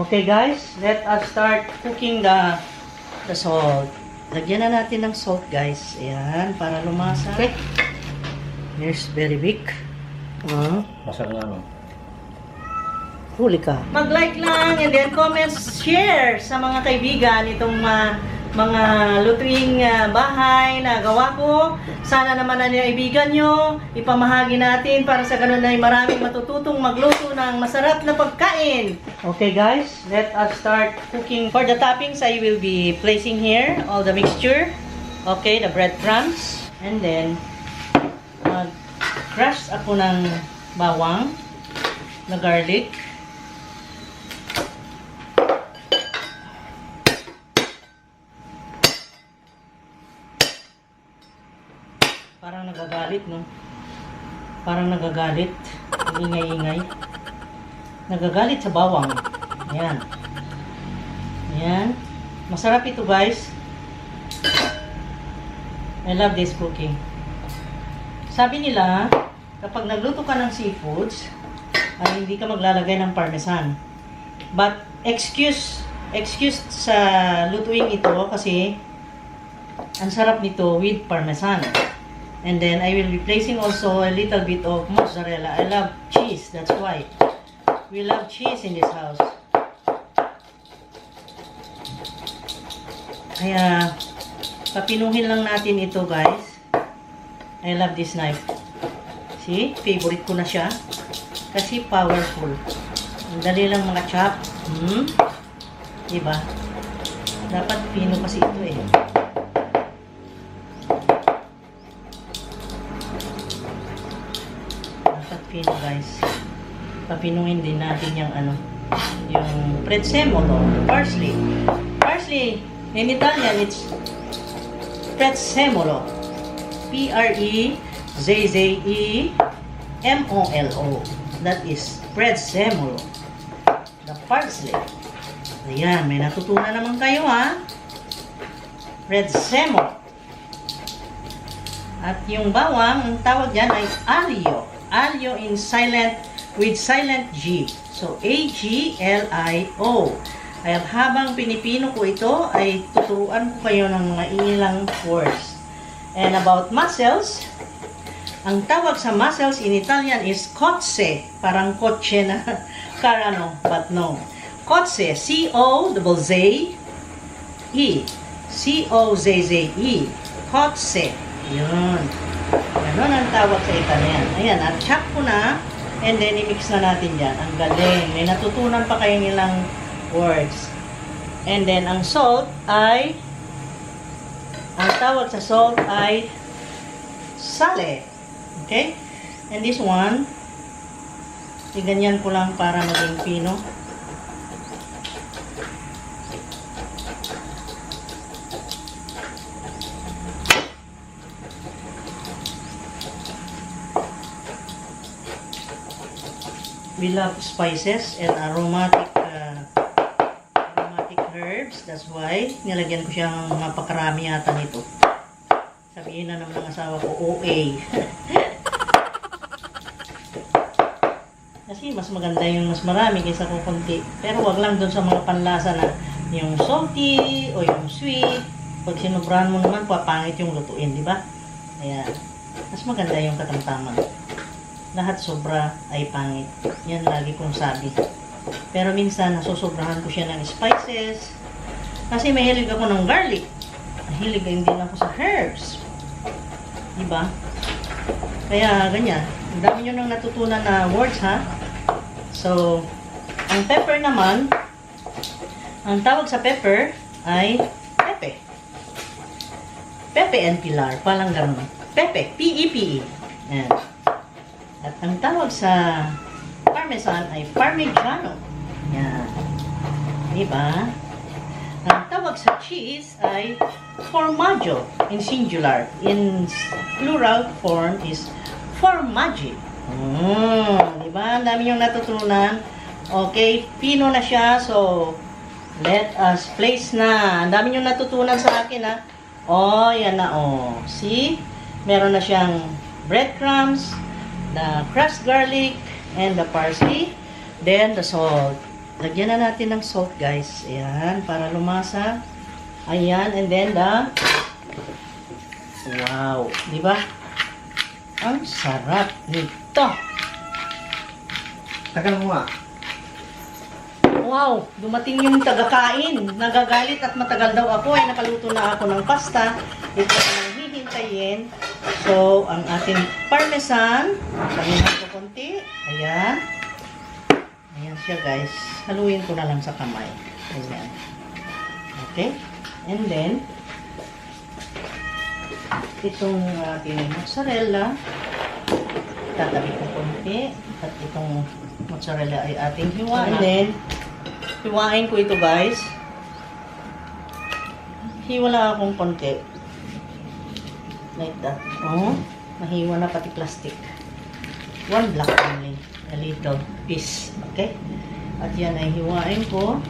Okay guys, let us start cooking the salt. Lagyan na natin ng salt guys. Ayan, para lumasa. Okay. Here's very big. Masarap nga, no? Huli ka. Mag-like lang and then comment, share sa mga kaibigan itong mga lutuing bahay na gawa ko. Sana naman na kaibigan nyo, ipamahagi natin para sa ganun ay maraming matututong magluto ng masarap na pagkain. Okay guys, let us start cooking. For the toppings, I will be placing here all the mixture. Okay, the breadcrumbs. And then, crush ako ng bawang, na garlic. Parang nagagalit, no? Parang nagagalit. Ingay-ingay. Nagagalit sa bawang. Ayan. Ayan. Masarap ito, guys. I love this cooking. Sabi nila, kapag nagluto ka ng seafoods, ay hindi ka maglalagay ng parmesan. But, excuse sa lutuing ito kasi ang sarap nito with parmesan. And then, I will be placing also a little bit of mozzarella. I love cheese, that's why. We love cheese in this house. Kaya, papinuhin lang natin ito, guys. I love this knife. See? Favorite ko na siya. Kasi powerful. Ang dali lang mga chop. Diba? Dapat pino kasi ito eh. Pino guys. Papinuhin din natin yung yung prezzemolo, parsley. Parsley, in Italian it's prezzemolo. P-R-E-Z-Z-E-M-O-L-O. That is prezzemolo. The parsley. Ayan, may natutunan naman kayo ha. Prezzemolo. At yung bawang, ang tawag dyan ay alio. Alio in silent, with silent G. So, A-G-L-I-O. At habang pinipino ko ito, ay tuturuan ko kayo ng mga ilang words. And about mussels, ang tawag sa mussels in Italian is cozze. Parang kotse na karano, but no. Cozze, C-O-Z-Z-E. C-O-Z-Z-E. Cozze. Yun. Ganon ang tawag sa Italian. Ayan, at chop ko na. And then, i-mix na natin yan. Ang galing. May natutunan pa kayo nilang words. And then, ang salt ay, ang tawag sa salt ay sale. Okay? And this one, iganyan ko lang para maging pino. We love spices and aromatic herbs. That's why nilagyan ko siyang napakarami yata nito. Sabihin na ng mga asawa ko, OA. Kasi mas maganda yung mas marami kaysa kung konti. Pero wag lang dun sa mga panlasa na yung salty o yung sweet. Pag sinubrahan mo naman, papangit yung lutuin, di ba? Ayan. Mas maganda yung katamtaman. Lahat sobra ay pangit. Yan lagi kong sabi. Pero minsan, nasusobrahan ko siya ng spices. Kasi mahilig ako ng garlic. Mahilig din ako sa herbs. Diba? Kaya, ganyan. Ang dami nyo nang natutunan na words, ha? So, ang pepper naman, ang tawag sa pepper ay pepe. Pepe and Pilar. Palang ganun. Pepe. P-E-P-E. Ayan. At ang tawag sa parmesan ay parmigiano. Yan. Diba? Ang tawag sa cheese ay formaggio in singular. In plural form is formaggi. Diba? Ang dami yung natutunan. Okay, pino na siya. So, let us place na. Ang dami yung natutunan sa akin ha. Oh, yan na oh. See? Meron na siyang breadcrumbs, the crushed garlic, and the parsley, then the salt. Lagyan na natin ng salt, guys. Ayan, para lumasa. Ayan, and then wow, di ba? Ang sarap nito. Tagal mo nga. Wow, dumating yung tagakain. Nagagalit at matagal daw ako. Ay, nakaluto na ako ng pasta. Ito ang hihintayin. So, ang ating parmesan. Lagyan natin konti. Ayan. Ayan siya, guys. Haluin ko na lang sa kamay. Ayan. Okay. And then, itong ating mozzarella. Tatabi ko konti. At itong mozzarella ay ating hiwain. And then, hiwain ko ito, guys. Hiwala akong konti. Like that. Oh, mahiwa na pati plastic. One block only. A little piece. Okay? At yan ay hiwain ko.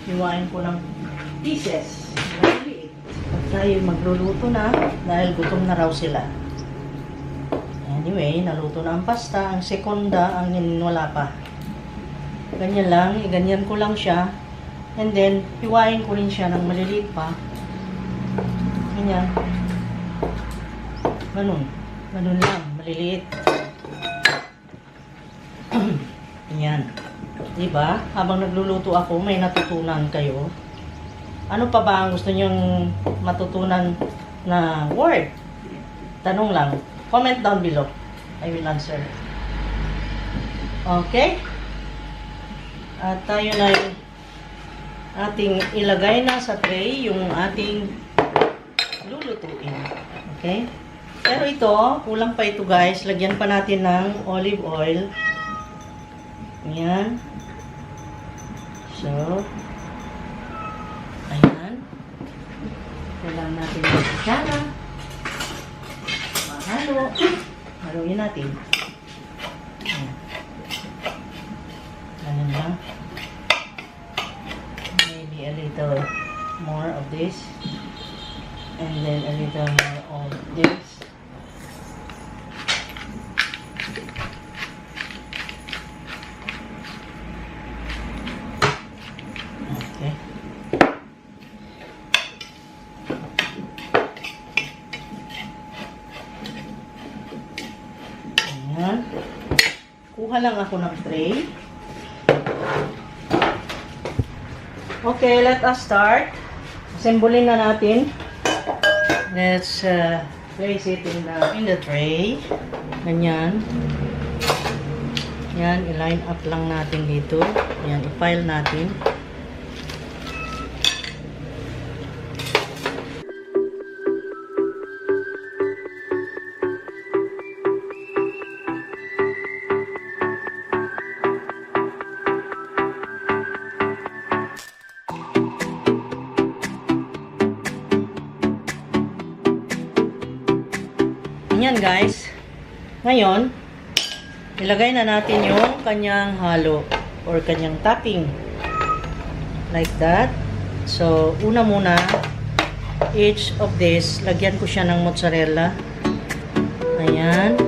Hiwain ko ng pieces. Maliit. At tayo magluluto na dahil gutom na raw sila. Anyway, naluto na ang pasta. Ang sekonda, ang wala pa. Ganyan lang, ganyan ko lang siya. And then, hiwain ko rin siya ng maliliit pa. Ganyan. Ganun. Ganun lang, maliliit. Ganyan. Diba? Habang nagluluto ako, may natutunan kayo. Ano pa ba ang gusto nyong matutunan na word? Tanong lang. Comment down below. I will answer. Okay? At tayo na yung ating ilagay na sa tray yung ating lulutuin. Okay? Pero ito, kulang pa ito, guys. Lagyan pa natin ng olive oil. Ayan. So, ayan. Kailangan natin ng kutsara. Mahalo. Haluin natin. Ayan. Ganun lang. Maybe a little more of this. And then a little more of this. Okay. Ayan. Kuha lang ako ng tray. Okay, let us start. Assemble na natin. Let's place it in the tray. Ganyan. Yan, i-line up lang natin dito. Yan, i-file natin. Yan, guys. Ngayon, ilagay na natin yung kanyang halo or kanyang topping. Like that. So, una muna, each of this, lagyan ko siya ng mozzarella. Ayan.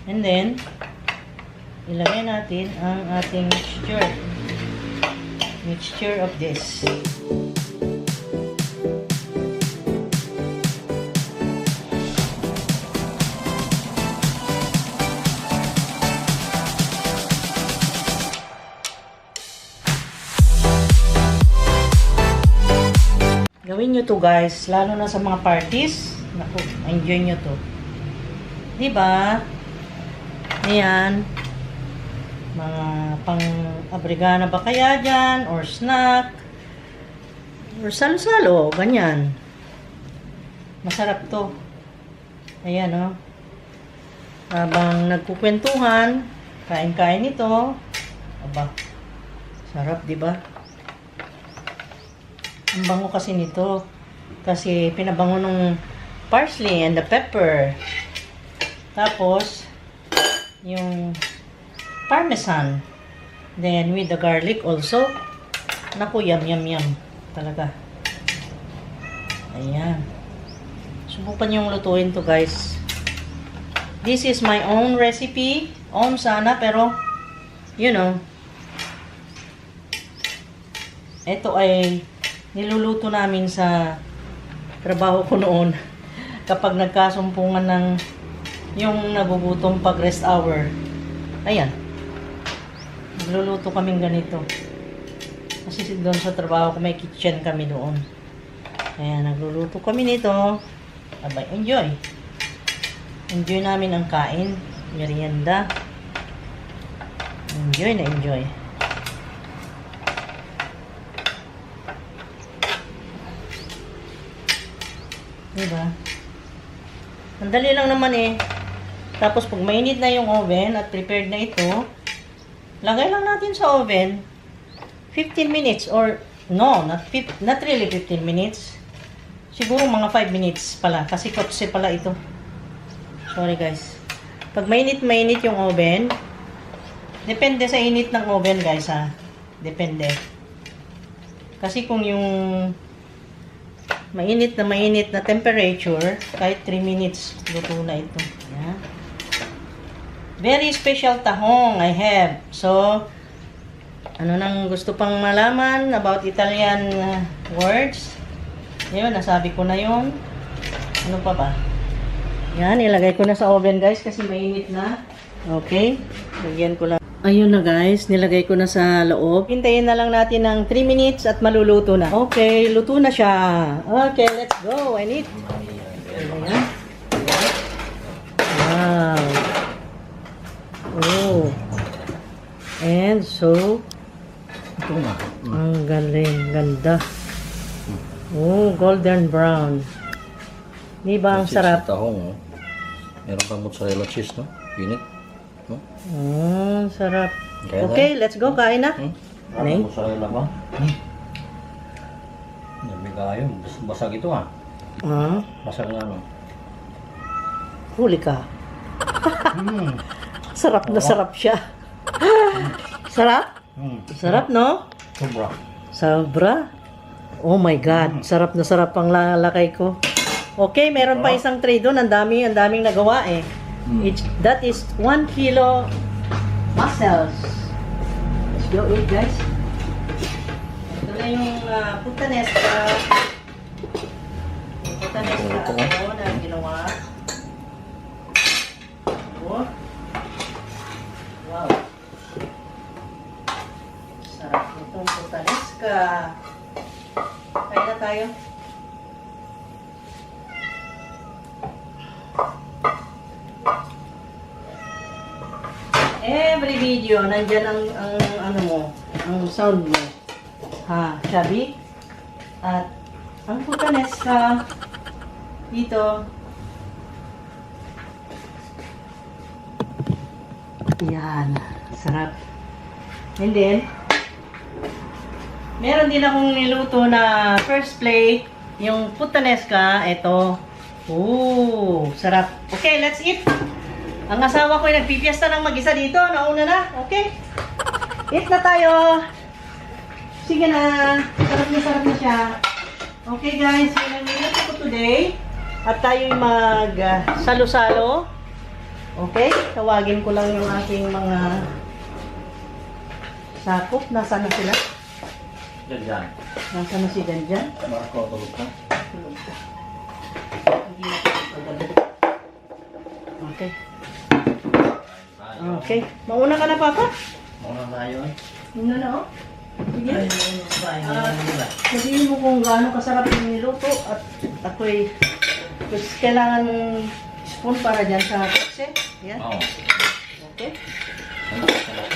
And then, ilagay natin ang ating mixture of this. Gawin nyo to, guys, lalo na sa mga parties. Naku, enjoy nyo to. Diba? Ayan. Mga pang-abrigana ba kaya dyan? Or snack? Or salo-salo. Ganyan. Masarap to. Ayan, oh. Habang nagkukwentuhan, kain-kain ito. Aba. Sarap, diba? Ang bango kasi nito. Kasi pinabango ng parsley and the pepper. Tapos, yung parmesan. Then, with the garlic also. Naku, yum, yum, yum. Talaga. Ayan. Subukan yung lutuin to, guys. This is my own recipe. Own sana, pero, you know, ito ay niluluto namin sa trabaho ko noon. Kapag nagkasumpungan ng yung nagugutom pag rest hour. Ayan. Nagluluto kaming ganito. Kasi doon sa trabaho ko may kitchen kami doon. Ayan, nagluluto kami nito. Abay, enjoy. Enjoy namin ang kain. Merienda. Enjoy na enjoy. Diba? Ang dali lang naman eh. Tapos pag mainit na yung oven at prepared na ito, lagay lang natin sa oven 15 minutes or no, not really 15 minutes. Siguro mga 5 minutes pala kasi kotse pala ito. Sorry guys. Pag mainit yung oven, depende sa init ng oven guys ha. Depende. Kasi kung yung mainit na temperature, kahit 3 minutes luto na ito. Ayan. Very special tahong I have. So, ano nang gusto pang malaman about Italian words? Yun, nasabi ko na yun. Ano pa ba? Yan, ilagay ko na sa oven guys kasi mainit na. Okay, lagyan ko lang. Ayun na guys, nilagay ko na sa loob. Hintayin na lang natin ng 3 minutes at maluluto na. Okay, luto na siya. Okay, let's go and eat. Ayan. Wow. Oh. And so, Ito na. ang galing, ganda. Oh, golden brown. Di ba ang Cheese sarap? sa tahong, oh. Meron kang mozzarella cheese, no? Pinit. No? Sarap. Kaya Okay, let's go, kain na. Ano mozzarella ba? Dami kayo. Basag ito, ah. Basag na, no? Huli ka. Sarap na sarap siya. Sarap? Sarap, no? Sobra. Sobra? Oh my God. Sarap na sarap ang lalakay ko. Okay, meron pa isang tray doon. Ang daming nagawa eh. That is 1 kilo mussels. Let's go eat, guys. Ito na yung putanesca. Yung putanesca ako na ginawa. Oh. Wow. Sarap nitong putanesca. Kain na tayo. Every video, nandyan ang ano mo, ang sound mo. Ha, Shabi. At ang putanesca dito. Yan, sarap. And then, meron din akong niluto na first plate, yung putanesca, ito. Ooh, sarap. Okay, let's eat. Ang asawa ko ay nagpipiesta ng mag-isa dito. Nauna na. Okay. Eat na tayo. Sige na. Sarap na siya. Okay guys, yun ang niluto ko today. At tayo'y mag-salo-salo. Okay. Tawagin ko lang yung aking mga sakop. Nasaan na sila? Diyan. Nasaan na si Danjan? Marco, tulog ka. Tulog ka. Hindi na pagpagalit. Okay. Okay. Mauna ka na, Papa? Mauna tayo, eh. Mauna na, oh. Sige. Sabihin mo kung gaano kasarap yung niluto at ako'y kailangan mong spoon para dyan sa kotse. Yan. Oo. Okay.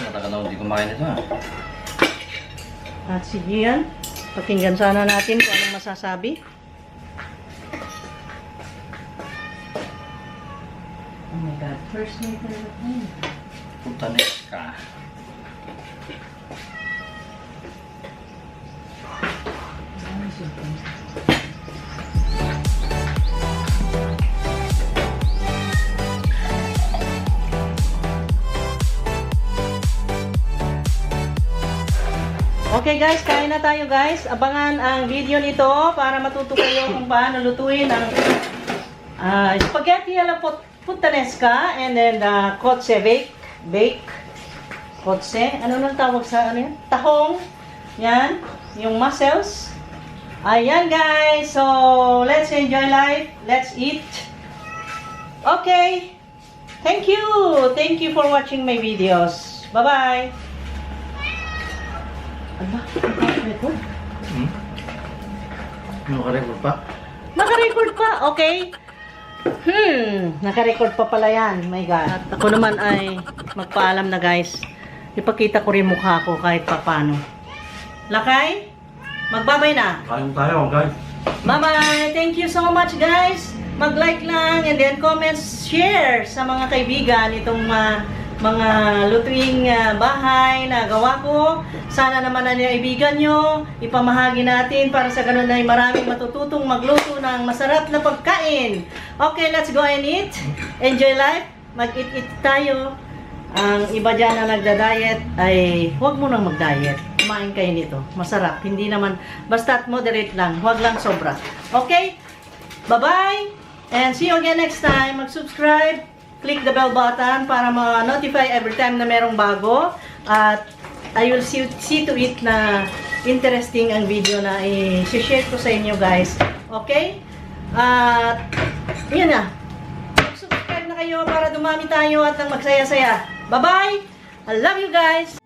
Matagal na hindi kumain ito, ah. At sige yan. Pakinggan sana natin kung anong masasabi. Oh my God. First night na natin. Putanesca. Okay guys, kain na tayo guys. Abangan ang video nito para matuto kayo kung paano lutuin ang spaghetti alla puttanesca and then the kotse bake. Kotse, ano nang tawag sa ano yan? Tahong. Yan, yung mussels. Ayan guys, so let's enjoy life. Let's eat. Okay. Thank you. Thank you for watching my videos. Bye-bye. Ano? Naka-record? Naka-record pa? Naka-record pa? Okay. Naka-record pa pala yan. My God. At ako naman ay magpaalam na guys. Ipakita ko rin mukha ko kahit papano. Lakay? Magbabay na. Kain tayo, guys. Bye-bye. Thank you so much guys. Mag-like lang and then comments, share sa mga kaibigan itong mga lutuing bahay na gawa ko. Sana naman na kaibigan nyo, ipamahagi natin para sa ganun ay maraming matututong magluto ng masarap na pagkain. Okay, let's go and eat. Enjoy life. Mag-eat-eat tayo. Ang iba dyan na nagda-diet ay huwag mo nang mag-diet. Kumain kayo nito. Masarap. Hindi naman, basta moderate lang. Huwag lang sobra. Okay? Bye-bye! And see you again next time. Mag-subscribe, click the bell button para ma-notify every time na merong bago. At I will see to it na interesting ang video na i-share ko sa inyo guys. Okay? At yun na. Subscribe na kayo para dumami tayo at nang magsaya-saya. Bye-bye! I love you guys!